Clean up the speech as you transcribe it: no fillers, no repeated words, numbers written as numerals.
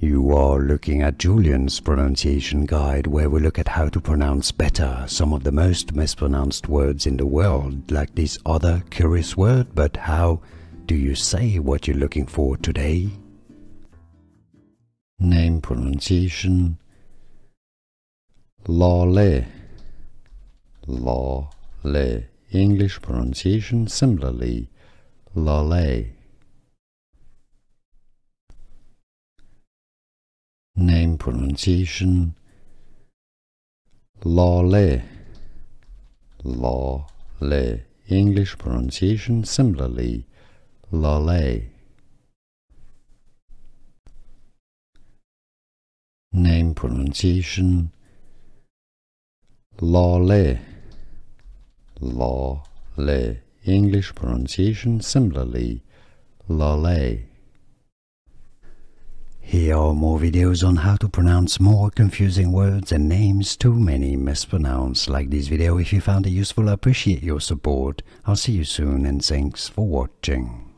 You are looking at Julian's pronunciation guide, where we look at how to pronounce better some of the most mispronounced words in the world, like this other curious word. But how do you say what you're looking for today? Name pronunciation: Laleh. Laleh. English pronunciation similarly: Laleh. Name pronunciation: Laleh. Laleh. English pronunciation similarly: Laleh. Name pronunciation: Laleh. Laleh. English pronunciation similarly: Laleh. Here are more videos on how to pronounce more confusing words and names too many mispronounced. Like this video if you found it useful. I appreciate your support. I'll see you soon and thanks for watching.